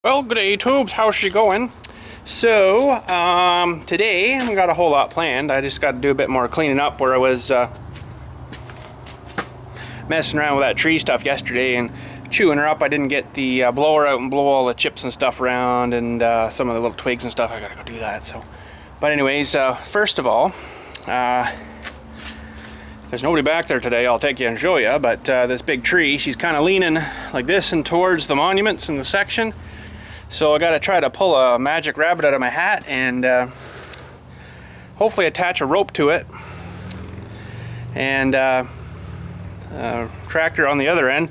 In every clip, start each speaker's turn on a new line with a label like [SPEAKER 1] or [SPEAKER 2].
[SPEAKER 1] Well, good day, tubes. How's she going? So, today I haven't got a whole lot planned. I just got to do a bit more cleaning up where I was messing around with that tree stuff yesterday and chewing her up. I didn't get the blower out and blow all the chips and stuff around and some of the little twigs and stuff. I gotta go do that. So, but anyways, first of all, if there's nobody back there today, I'll take you and show you. But this big tree, she's kind of leaning like this and towards the monuments in the section. So I got to try to pull a magic rabbit out of my hat and hopefully attach a rope to it and tractor on the other end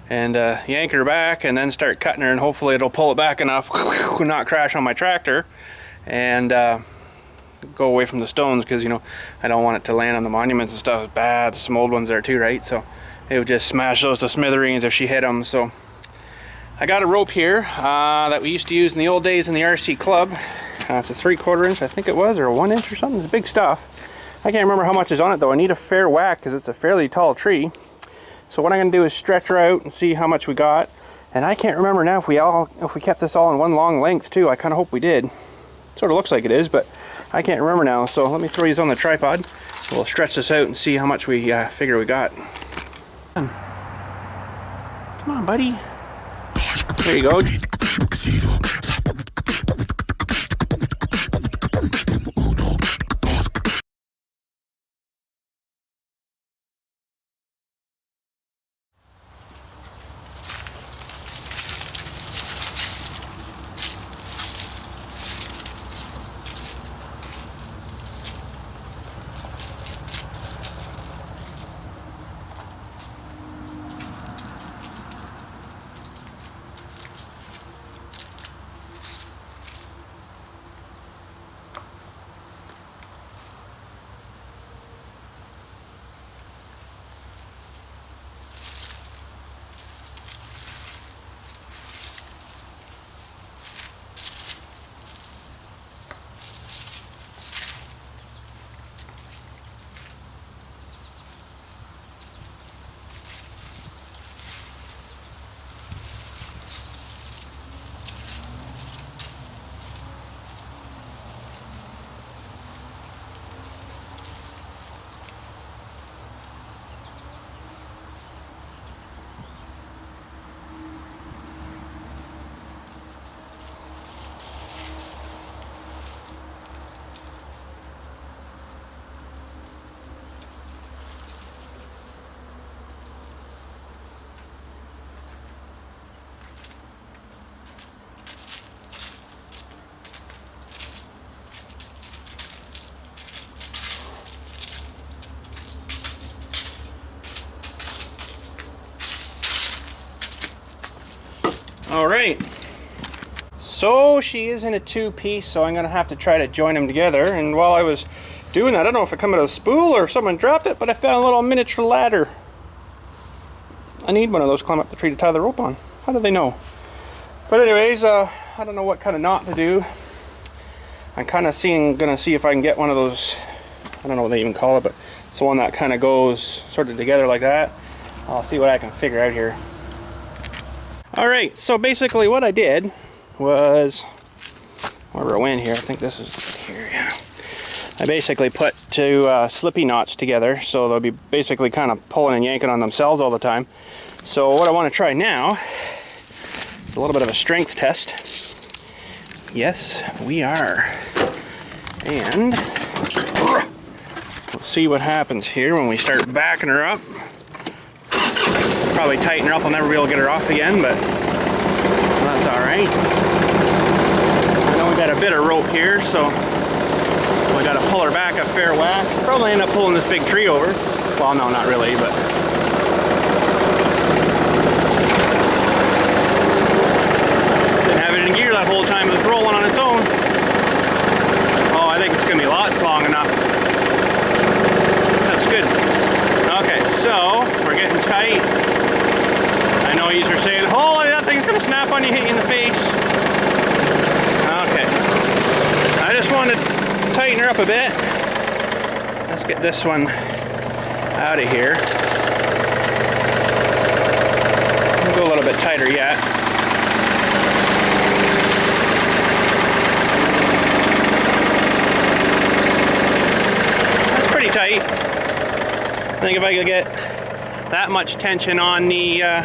[SPEAKER 1] and yank her back and then start cutting her, and hopefully it'll pull it back enough not crash on my tractor and go away from the stones, because you know I don't want it to land on the monuments and stuff. It's bad. There's some old ones there too, right? So it would just smash those to smithereens if she hit them. So I got a rope here that we used to use in the old days in the RC club. It's a 3/4 inch, I think it was, or a 1 inch or something. It's big stuff. I can't remember how much is on it though. I need a fair whack because it's a fairly tall tree. So what I'm going to do is stretch her out and see how much we got. And I can't remember now if we kept this all in one long length too. I kind of hope we did. Sort of looks like it is, but I can't remember now. So let me throw these on the tripod. We'll stretch this out and see how much we figure we got. Come on, buddy. There you go. All right, so she is in a 2-piece, so I'm gonna have to try to join them together. And while I was doing that, I don't know if it came out of a spool or someone dropped it, but I found a little miniature ladder. I need one of those to climb up the tree to tie the rope on. How do they know? But anyways, I don't know what kind of knot to do. I'm kind of gonna see if I can get one of those, I don't know what they even call it, but it's the one that kind of goes sort of together like that. I'll see what I can figure out here. Alright, so basically what I did was, wherever I went here, I think this is here, yeah. I basically put two slippy knots together, so they'll be basically kind of pulling and yanking on themselves all the time. So what I want to try now is a little bit of a strength test. Yes, we are. And we'll see what happens here when we start backing her up. Probably tighten her up, I'll never be able to get her off again, but that's alright. I know we got a bit of rope here, so we got to pull her back a fair whack. Probably end up pulling this big tree over. Well, no, not really, but didn't have it in gear that whole time. It was rolling on its own. Oh, I think it's going to be lots long enough. That's good. Okay, so we're getting tight. I know you're saying, "Holy, that thing's gonna snap on you, hit you in the face." Okay, I just want to tighten her up a bit. Let's get this one out of here. We'll go a little bit tighter yet. think if I could get that much tension on the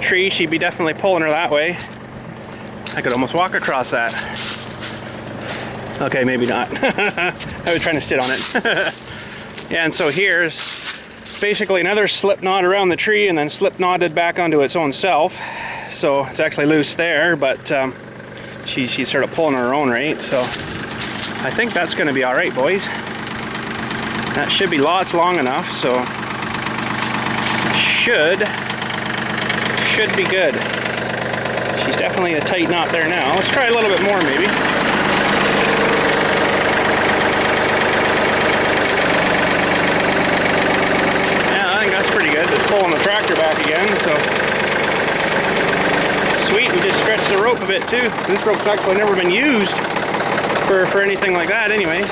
[SPEAKER 1] tree, she'd be definitely pulling her that way. I could almost walk across that. Okay, maybe not. I was trying to sit on it. Yeah, and so here's basically another slip knot around the tree and then slip knotted back onto its own self. So it's actually loose there, but she's sort of pulling her own right. So I think that's going to be all right, boys. That should be lots long enough, so should be good. She's definitely a tight knot there now. Let's try a little bit more, maybe. Pretty good. Just pulling the tractor back again, so sweet. We just stretched the rope a bit too. This rope's actually never been used for anything like that anyways.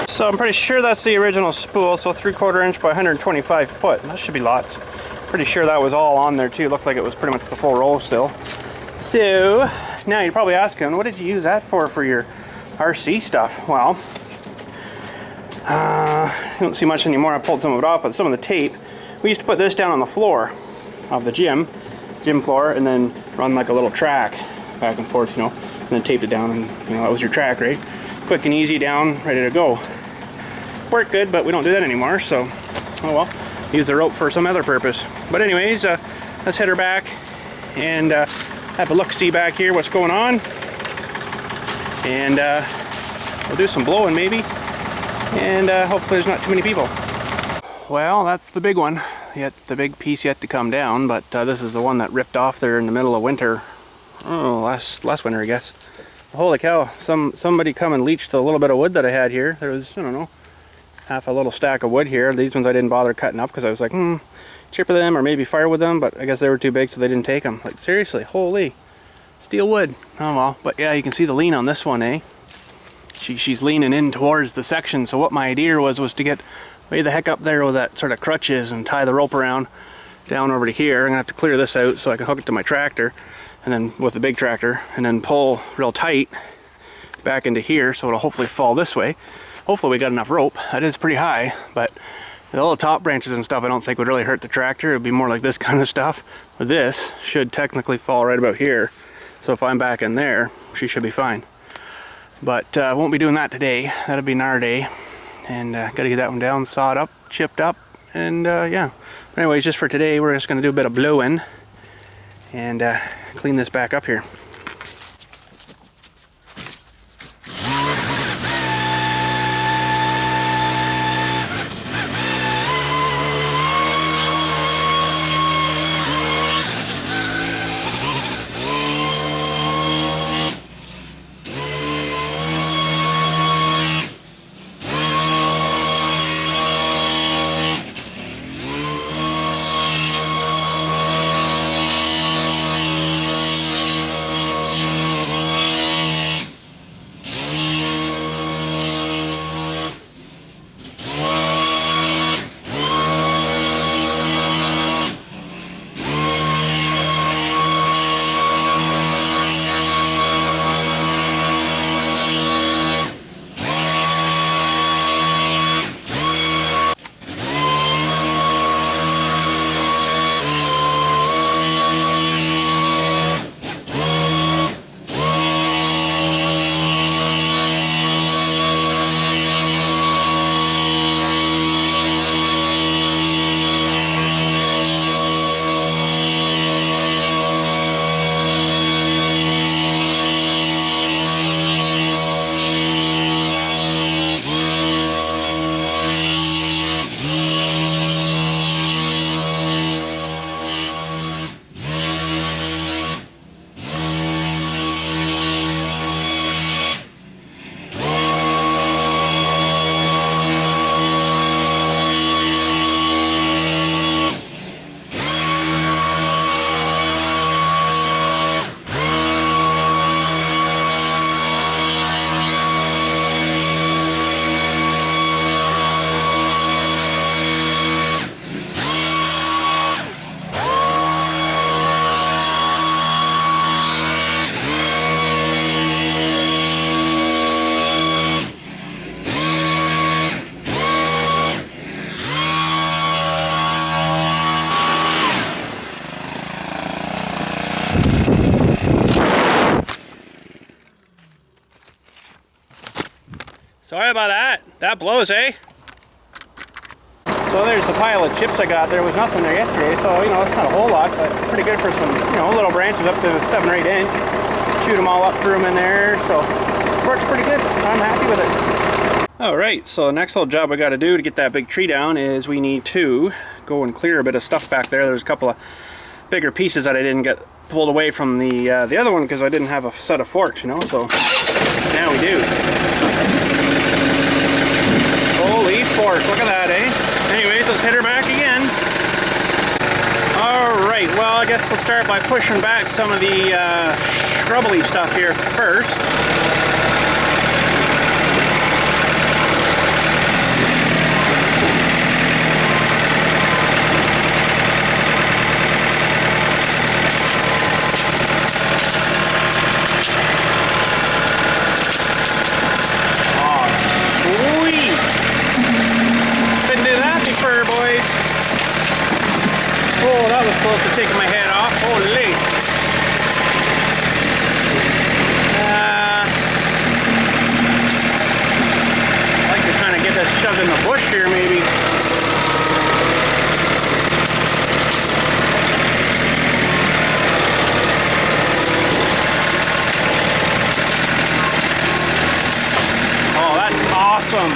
[SPEAKER 1] So I'm pretty sure that's the original spool, so 3/4 inch by 125 foot. That should be lots. Pretty sure that was all on there too. Looked like it was pretty much the full roll still. So now you're probably asking, what did you use that for your RC stuff? Well, you don't see much anymore. I pulled some of it off, but some of the tape, we used to put this down on the floor of the gym floor, and then run like a little track back and forth, you know, and then taped it down, and you know, that was your track, right? Quick and easy, down, ready to go. Worked good, but we don't do that anymore, so oh well. Use the rope for some other purpose. But anyways, let's head her back and have a look-see back here what's going on, and we'll do some blowing maybe. And hopefully there's not too many people. Well, that's the big one. Yet the big piece yet to come down, but this is the one that ripped off there in the middle of winter. Oh, last winter, I guess. Holy cow! Somebody come and leached a little bit of wood that I had here. There was, I don't know, half a little stack of wood here. These ones I didn't bother cutting up because I was like, chipper them or maybe fire with them, but I guess they were too big, so they didn't take them. Like seriously, holy, steel wood. Oh well, but yeah, you can see the lean on this one, eh? She's leaning in towards the section, so what my idea was to get way the heck up there with that sort of crutches and tie the rope around down over to here. I'm gonna have to clear this out so I can hook it to my tractor, and then with the big tractor, and then pull real tight back into here so it'll hopefully fall this way. Hopefully we got enough rope. That is pretty high, but the little top branches and stuff I don't think would really hurt the tractor. It would be more like this kind of stuff. But this should technically fall right about here, so if I'm back in there, she should be fine. But I won't be doing that today. That'll be another day. And gotta get that one down, sawed up, chipped up, and yeah. But anyways, just for today, we're just gonna do a bit of blowing and clean this back up here. Sorry about that. That blows, eh? So there's the pile of chips I got. There was nothing there yesterday, so you know, it's not a whole lot, but pretty good for some, you know, little branches up to 7 or 8 inch. Chewed them all up, threw them in there, so it works pretty good. I'm happy with it. Alright, so the next little job we got to do to get that big tree down is we need to go and clear a bit of stuff back there. There's a couple of bigger pieces that I didn't get pulled away from the other one because I didn't have a set of forks, you know, so now we do. Holy fork, look at that, eh? Anyways, let's hit her back again. Alright, well, I guess we'll start by pushing back some of the scrubbly stuff here first. Oh, that was close to taking my head off. Holy! I'd like to kind of get this shoved in the bush here, maybe. Oh, that's awesome!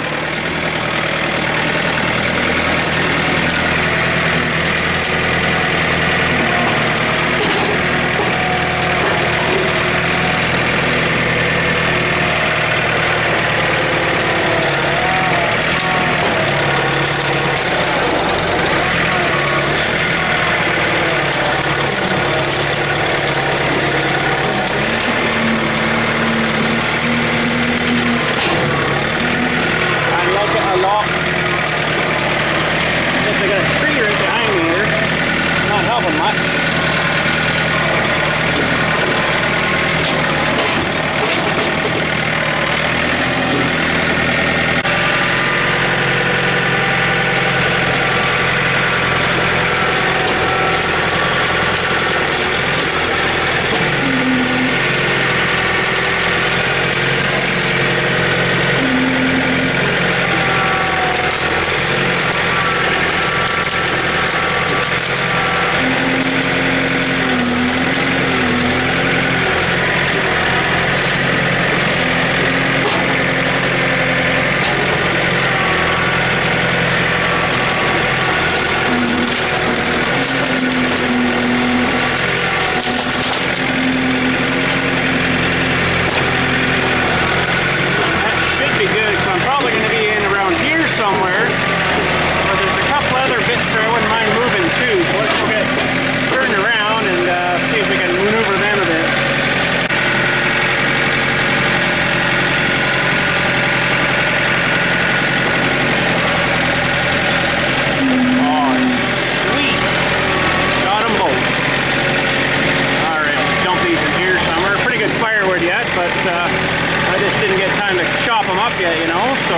[SPEAKER 1] I just didn't get time to chop them up yet, you know, so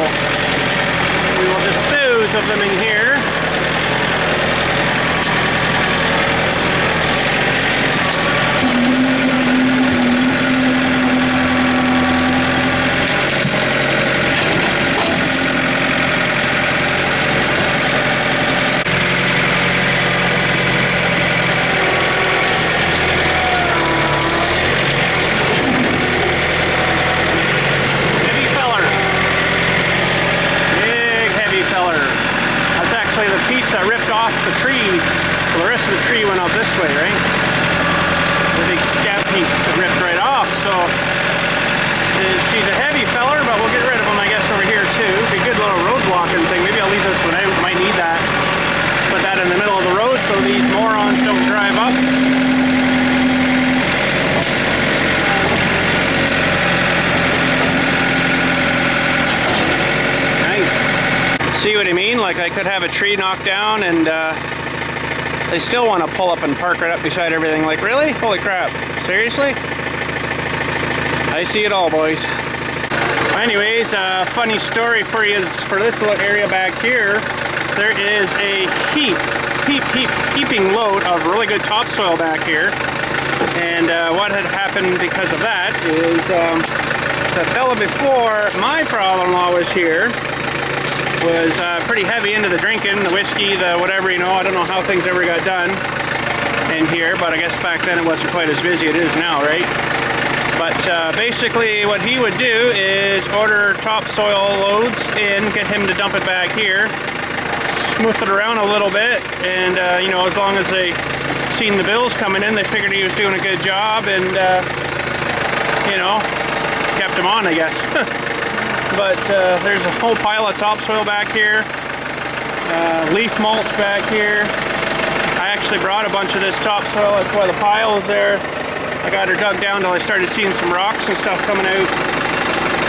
[SPEAKER 1] we will dispose of them in here. That ripped off the tree, well, the rest of the tree went out this way, right? The big scab piece that ripped right off, so she's a heavy feller, but we'll get rid of them, I guess, over here too. Be a good little road blocking thing. Maybe I'll leave this one out, might need that. Put that in the middle of the road so these morons don't drive up. See what I mean? Like, I could have a tree knocked down and they still want to pull up and park right up beside everything. Like, really? Holy crap. Seriously? I see it all, boys. Anyways, funny story for you is for this little area back here, there is a heaping load of really good topsoil back here. And what had happened because of that is the fella before my father-in-law was here was pretty heavy into the drinking, the whiskey, the whatever, you know. I don't know how things ever got done in here, but I guess back then it wasn't quite as busy as it is now, right? But basically what he would do is order topsoil loads in, get him to dump it back here, smooth it around a little bit, and you know, as long as they seen the bills coming in, they figured he was doing a good job, and you know, kept him on, I guess. But there's a whole pile of topsoil back here, leaf mulch back here. I actually brought a bunch of this topsoil, that's why the pile is there. I got her dug down till I started seeing some rocks and stuff coming out.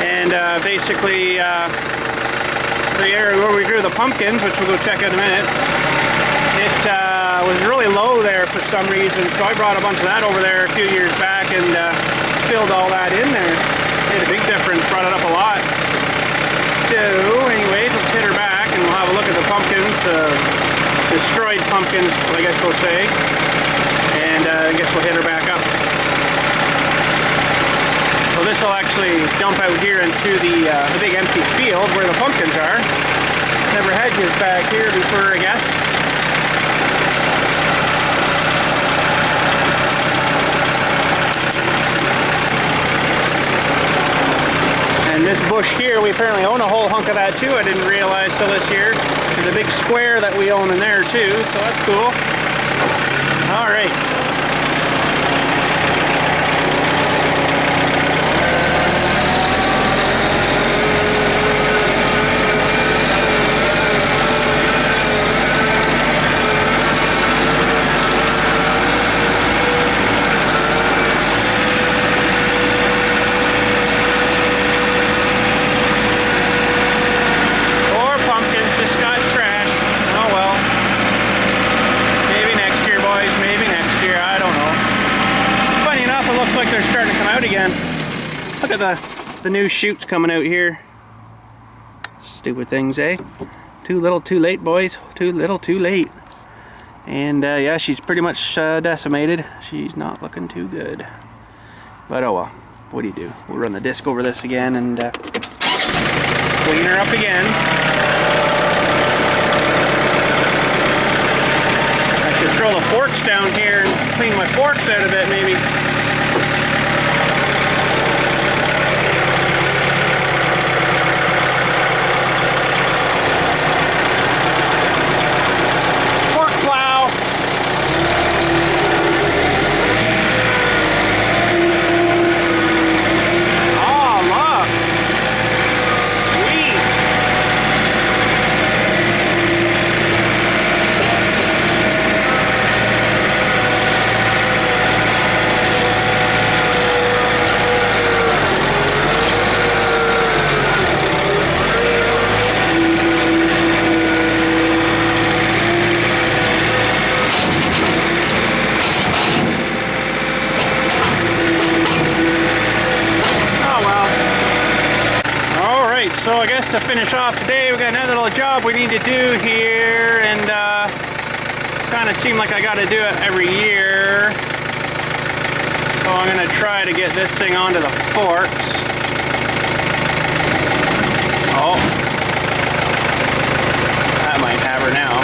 [SPEAKER 1] And basically, the area where we grew the pumpkins, which we'll go check out in a minute, it was really low there for some reason, so I brought a bunch of that over there a few years back and filled all that in there. Made a big difference, brought it up a lot. So anyways, let's hit her back and we'll have a look at the pumpkins, destroyed pumpkins, I guess we'll say, and I guess we'll hit her back up. So this will actually dump out here into the big empty field where the pumpkins are. Never hedges back here before, I guess. And this bush here, we apparently own a whole hunk of that too. I didn't realize till this year. There's a big square that we own in there too, so that's cool. All right. Look at the new shoots coming out here. Stupid things, eh? Too little, too late, boys. Too little, too late. And yeah, she's pretty much decimated. She's not looking too good. But oh well, what do you do? We'll run the disc over this again and clean her up again. I should throw the forks down here and clean my forks out a bit, maybe. So I guess to finish off today, we got another little job we need to do here, and kind of seem like I got to do it every year. So I'm going to try to get this thing onto the forks. Oh, that might have her now.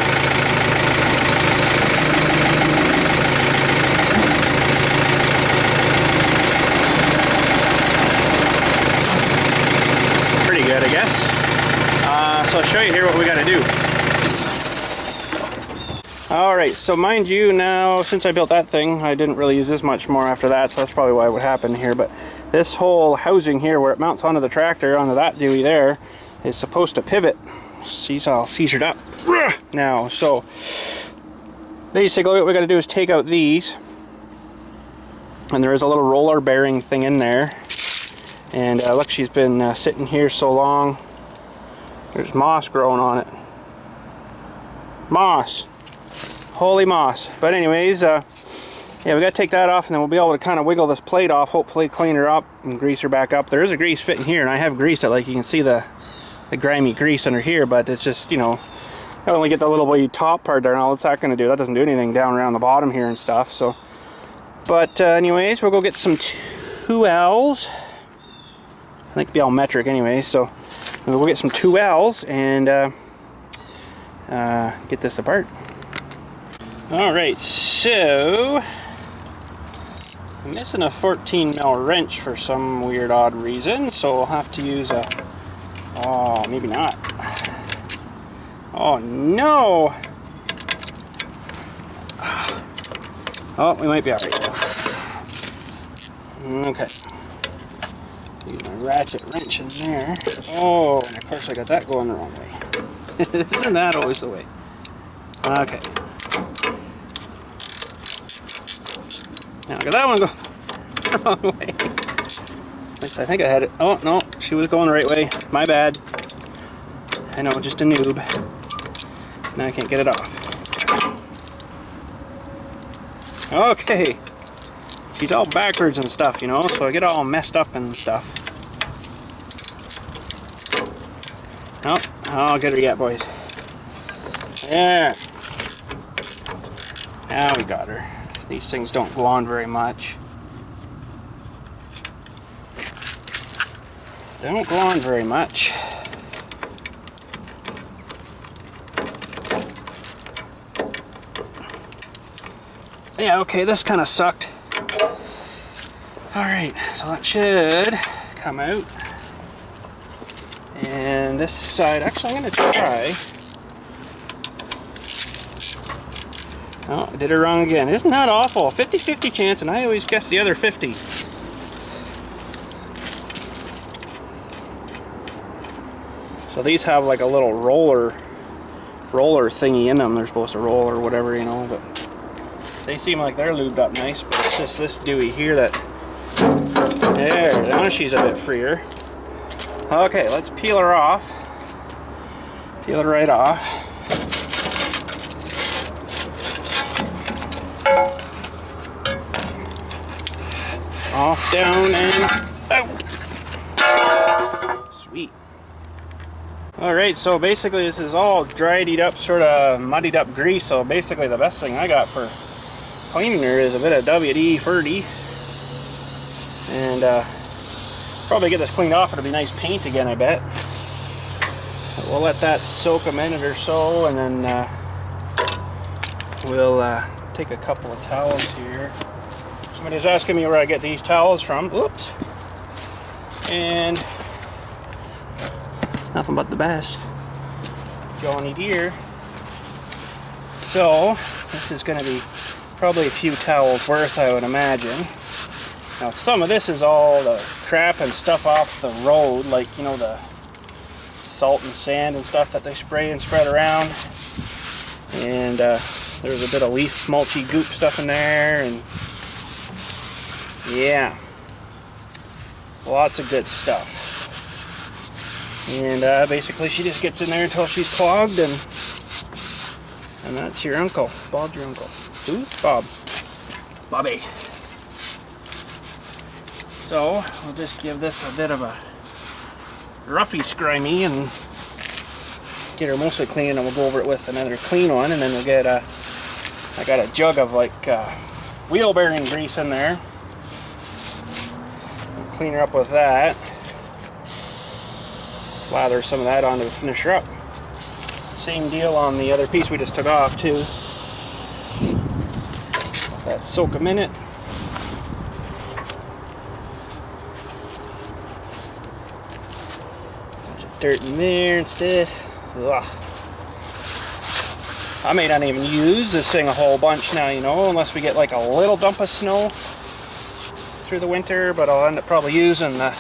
[SPEAKER 1] Good, I guess. So I'll show you here what we got to do. Alright, so mind you, now since I built that thing, I didn't really use this much more after that, so that's probably why it would happen here. But this whole housing here where it mounts onto the tractor, onto that dewey there, is supposed to pivot. See, it's all seizured up now. So basically what we got to do is take out these, and there is a little roller bearing thing in there. And look, she's been sitting here so long. There's moss growing on it. Moss. Holy moss. But anyways, yeah, we got to take that off, and then we'll be able to kind of wiggle this plate off, hopefully clean her up and grease her back up. There is a grease fitting here, and I have greased it. Like you can see the grimy grease under here, but it's just, you know, I only get the little wee top part there, and all it's that going to do. That doesn't do anything down around the bottom here and stuff. So, but anyways, we'll go get some 2Ls. think it'll be all metric anyway, so we'll get some 2Ls and get this apart. Alright, so I'm missing a 14mm wrench for some weird odd reason, so I'll have to use a... Oh, maybe not. Oh no! Oh, we might be alright. Okay. Use my ratchet wrench in there. Oh, and of course I got that going the wrong way. Isn't that always the way? Okay. Now look at that one go the wrong way. At least I think I had it. Oh, no, she was going the right way. My bad. I know, just a noob. Now I can't get it off. Okay. She's all backwards and stuff, you know, so I get all messed up and stuff. Oh, I'll get her yet, boys. Yeah. Now we got her. These things don't go on very much. They don't go on very much. Yeah, okay, this kind of sucked. Alright, so that should come out. And this side, actually I'm going to try. Oh, I did it wrong again. Isn't that awful? 50-50 chance, and I always guess the other 50. So these have like a little roller thingy in them. They're supposed to roll or whatever, you know, but they seem like they're lubed up nice, but it's just this dewey here that... There, now she's a bit freer. Okay, let's peel her off. Peel it right off. Off, down, and out. Sweet. Alright, so basically this is all dried up, sort of muddied up grease, so basically the best thing I got for cleaning her is a bit of WD-40. And probably get this cleaned off, it'll be nice paint again, I bet. But we'll let that soak a minute or so, and then we'll take a couple of towels here. Somebody's asking me where I get these towels from. Oops. And nothing but the best. Johnny Deere. So this is going to be probably a few towels worth, I would imagine. Now some of this is all the crap and stuff off the road, like, you know, the salt and sand and stuff that they spray and spread around. And there's a bit of leaf mulchy goop stuff in there, and yeah, lots of good stuff. And basically she just gets in there until she's clogged, and that's your uncle. Bob's your uncle. Who? Bob. Bobby. So we'll just give this a bit of a roughy scrimey and get her mostly clean, and we'll go over it with another clean one, and then we'll get I got a jug of like wheel bearing grease in there. We'll clean her up with that. Lather some of that on to finish her up. Same deal on the other piece we just took off too. Let that soak a minute. Bunch of dirt in there and stuff. Ugh. I may not even use this thing a whole bunch now, you know, unless we get like a little dump of snow through the winter, but I'll end up probably using the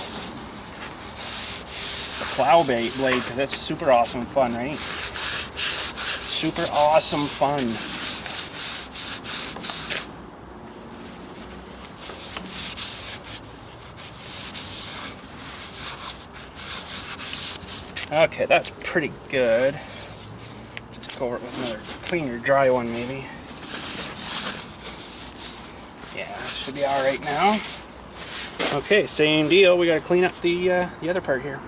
[SPEAKER 1] plow blade, because that's super awesome fun, right? Super awesome fun. Okay, that's pretty good. Just go over it with another cleaner, dry one maybe. Yeah, that should be all right now. Okay, same deal. We got to clean up the other part here.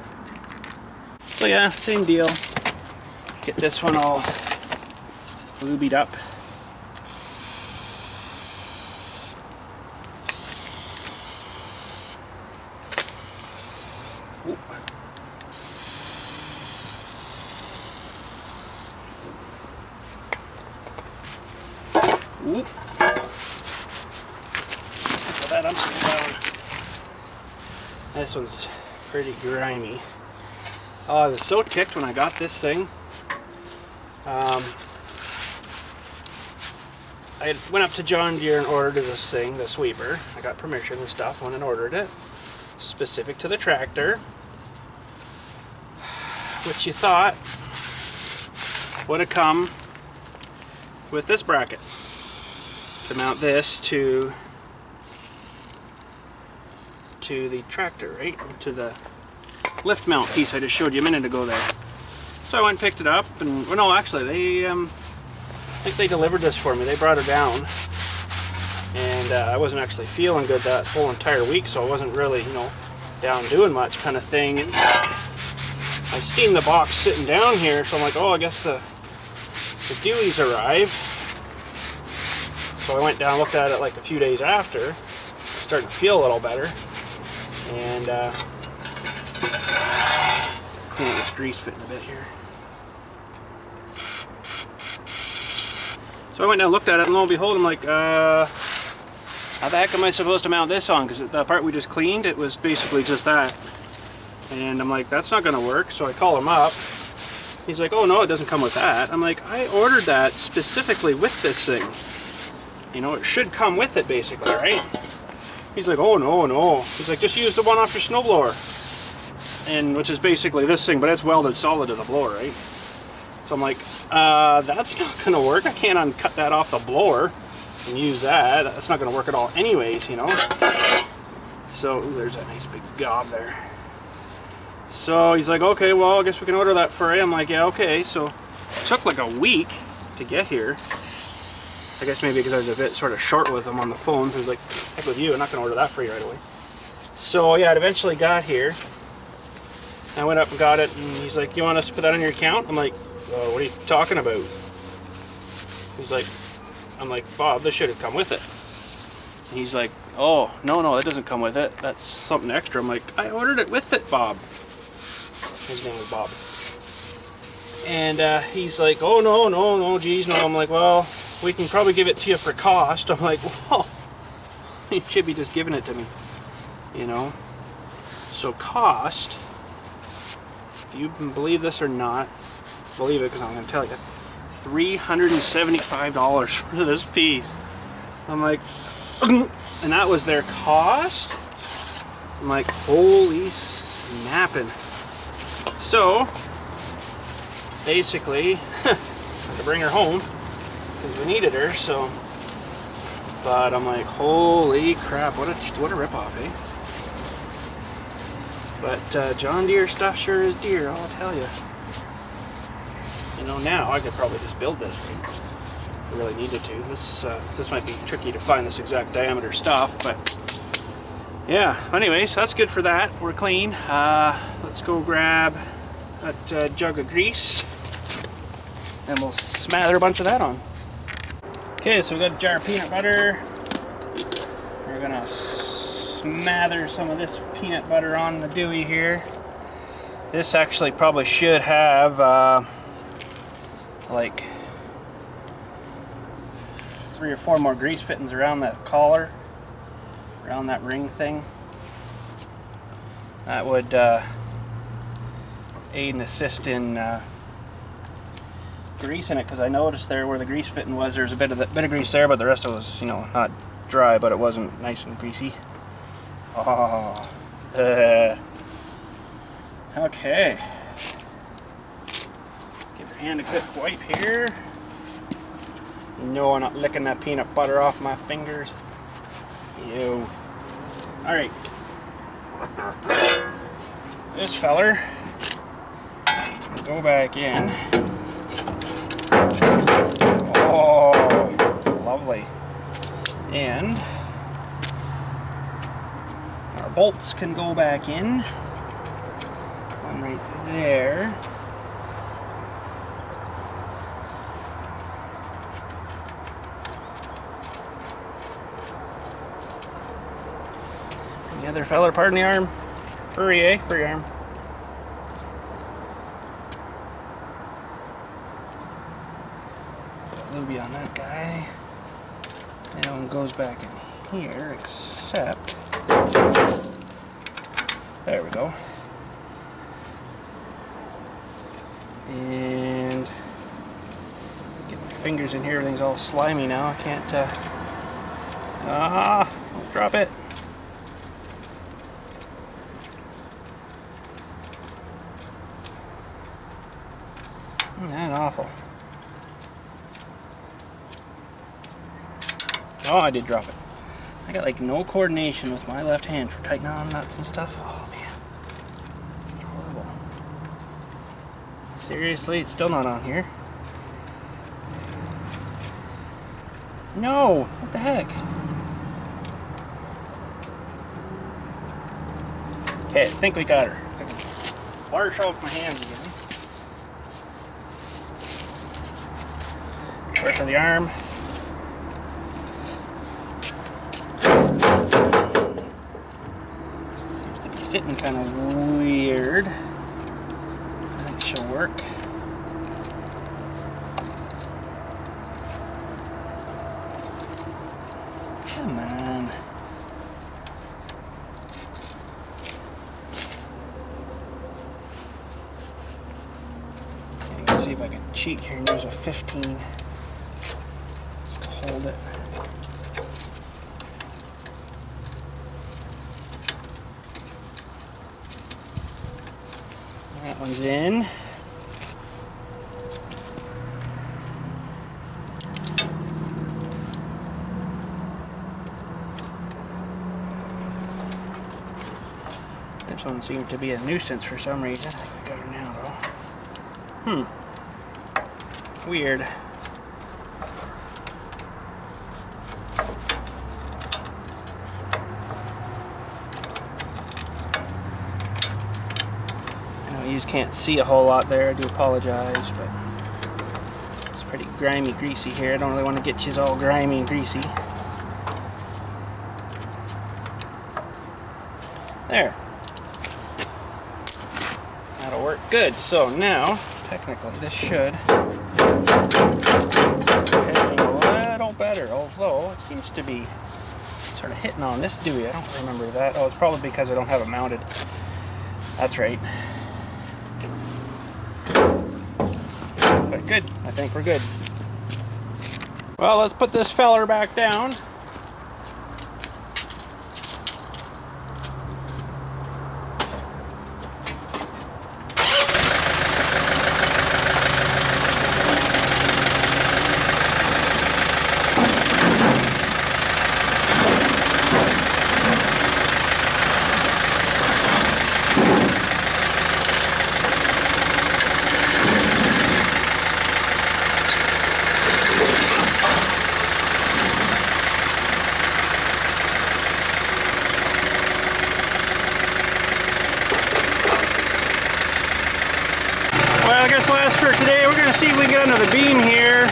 [SPEAKER 1] So yeah, same deal. Get this one all lubied up. This one's pretty grimy. Oh, I was so ticked when I got this thing. I went up to John Deere and ordered this thing, the sweeper. I got permission and stuff, went and ordered it. Specific to the tractor. Which you thought would have come with this bracket. To mount this to the tractor, right? To the lift mount piece I just showed you a minute ago there. So I went and picked it up, and well, no, actually they I think they delivered this for me. They brought it down, and I wasn't actually feeling good that whole entire week, so I wasn't really, you know, down doing much kind of thing. And I seen the box sitting down here, so I'm like, oh, I guess the Dewey's arrived. So I went down, looked at it like a few days after, starting to feel a little better, and clean this grease fitting a bit here. So I went down, looked at it, and lo and behold, I'm like, how the heck am I supposed to mount this on? Because the part we just cleaned, it was basically just that. And I'm like, that's not going to work. So I call him up. He's like, oh no, it doesn't come with that. I'm like, I ordered that specifically with this thing. You know, it should come with it basically, right? He's like, oh no, no. He's like, just use the one off your snowblower. And which is basically this thing, but it's welded solid to the blower, right? So I'm like, that's not going to work. I can't uncut that off the blower and use that. That's not going to work at all anyways, you know. So, ooh, there's that nice big gob there. So he's like, okay, well, I guess we can order that for you. I'm like, yeah, okay. So it took like a week to get here. I guess maybe because I was a bit sort of short with him on the phone. So he's like, heck with you, I'm not going to order that for you right away. So yeah, it eventually got here. I went up and got it, and he's like, you want us to put that on your account? I'm like, what are you talking about? He's like, I'm like, Bob, this should have come with it. And he's like, oh, no, that doesn't come with it. That's something extra. I'm like, I ordered it with it, Bob. His name was Bob. And he's like, oh, no, geez, no. I'm like, well, we can probably give it to you for cost. I'm like, whoa, you should be just giving it to me, you know? So cost, if you can believe this or not, believe it because I'm going to tell you, $375 for this piece. I'm like, and that was their cost? I'm like, holy snapping. So, basically, I had to bring her home because we needed her, so, but I'm like, holy crap, what a ripoff, eh? But John Deere stuff sure is dear, I'll tell you. You know, now I could probably just build this if I really needed to. This might be tricky to find this exact diameter stuff, but yeah. Anyways, that's good for that. We're clean. Let's go grab that jug of grease, and we'll smather a bunch of that on. Okay, so we got a jar of peanut butter. We're gonna smother some of this peanut butter on the Dewey here. This actually probably should have like 3 or 4 more grease fittings around that collar, around that ring thing. That would aid and assist in greasing it, because I noticed there where the grease fitting was, there's a bit of grease there, but the rest of it was, you know, not dry, but it wasn't nice and greasy. Oh, okay. Give your hand a quick wipe here. No, I'm not licking that peanut butter off my fingers. Ew. Alright. This feller will go back in. Oh, lovely. And our bolts can go back in. One right there. And the other feller, pardon the arm. Furry, eh? Furry arm. Lubie on that guy. That one goes back in here, except There we go. And get my fingers in here. Everything's all slimy now. I can't. Don't drop it. Isn't that awful? Oh, I did drop it. I got like no coordination with my left hand for tightening on nuts and stuff. Oh man, it's horrible. Seriously, it's still not on here. No, what the heck? Okay, I think we got her. Wash off my hands again. Work on the arm. Seems to be sitting kind of weird. I think she'll work. Come on. I'm gonna see if I can cheat here and use a 15. Hold it. That one's in. This one seems to be a nuisance for some reason. I think I got her now though. Weird. You just can't see a whole lot there. I do apologize, but it's pretty grimy, greasy here. I don't really want to get you all grimy and greasy. There. That'll work good. So now, technically, this should hit a little better, although it seems to be sort of hitting on this dewey. I don't remember that. Oh, it's probably because I don't have it mounted. That's right. But good. I think we're good. Well, let's put this feller back down. Well, I guess last for today, we're going to see if we can get under the beam here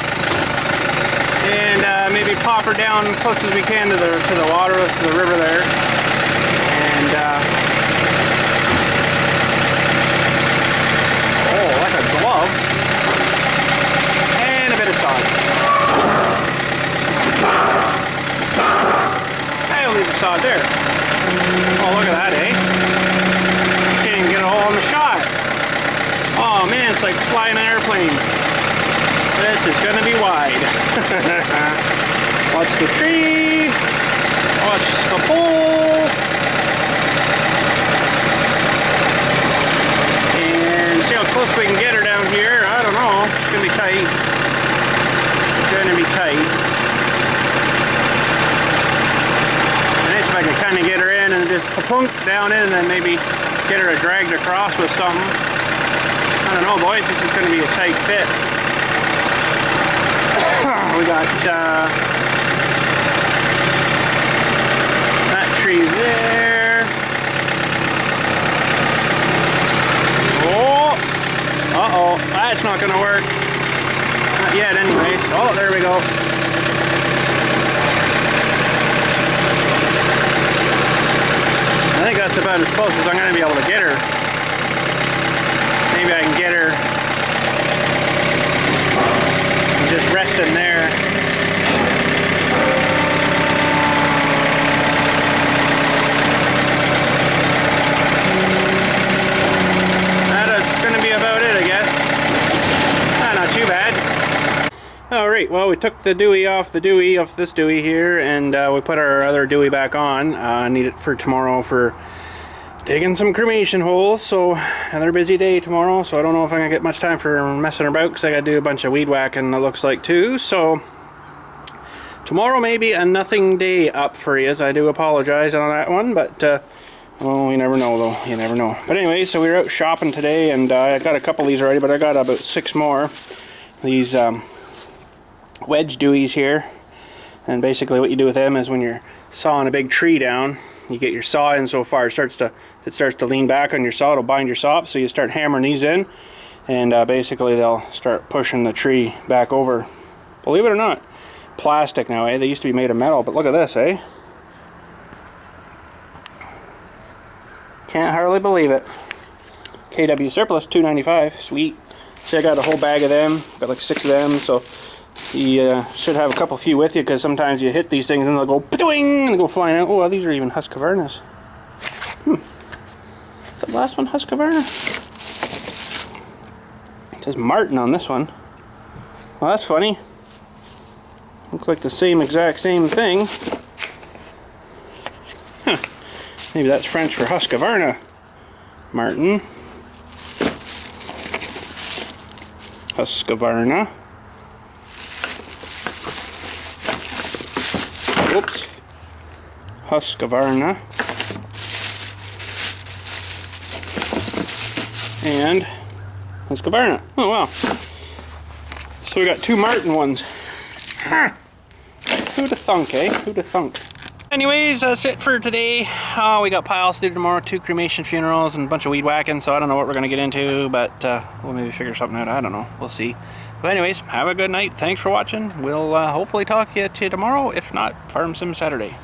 [SPEAKER 1] and maybe pop her down close as we can to the water, to the river there. And oh, like a glove. And a bit of sod. I'll leave the sod there. Oh, look at that, eh? Can't even get a hole in the shot. Oh man, it's like flying an airplane. This is gonna be wide. Watch the tree. Watch the pole. And see how close we can get her down here. I don't know. It's gonna be tight. It's gonna be tight. And if I can kind of get her in and just plunk down in and then maybe get her dragged across with something. I don't know, boys, this is going to be a tight fit. We got that tree there. Oh, uh-oh, that's not going to work. Not yet, anyways. Oh, there we go. I think that's about as close as I'm going to be able to get her. Maybe I can get her just resting there. Alright, well, we took the dewey off this dewey here, and we put our other dewey back on. I need it for tomorrow for digging some cremation holes, so another busy day tomorrow, so I don't know if I'm going to get much time for messing about, because I got to do a bunch of weed whacking, it looks like, too, so tomorrow may be a nothing day up for you. I do apologize on that one, but well, you never know though, you never know. But anyway, so we were out shopping today, and I got a couple of these already, but I got about 6 more. These wedge deweys here, and basically what you do with them is when you're sawing a big tree down, you get your saw in so far, it starts to lean back on your saw, it'll bind your saw up, so you start hammering these in, and basically they'll start pushing the tree back over. Believe it or not, plastic now, eh? They used to be made of metal, but look at this, eh? Can't hardly believe it. KW surplus, $2.95, sweet. See, I got a whole bag of them, got like 6 of them, so you should have a couple few with you, because sometimes you hit these things and they'll go ping and they go flying out. Oh, well, these are even Husqvarnas. Is the last one Husqvarna? It says Martin on this one. Well, that's funny. Looks like the exact same thing. Huh. Maybe that's French for Husqvarna. Martin. Husqvarna. Whoops. Husqvarna. And Husqvarna. Oh wow. So we got 2 Martin ones. Huh. Who'd have thunk, eh? Who'd have thunk? Anyways, that's it for today. Oh, we got piles to do tomorrow, 2 cremation funerals and a bunch of weed whacking, so I don't know what we're going to get into, but we'll maybe figure something out. I don't know. We'll see. But anyways, have a good night. Thanks for watching. We'll hopefully talk to you tomorrow, if not Farm Sim Saturday.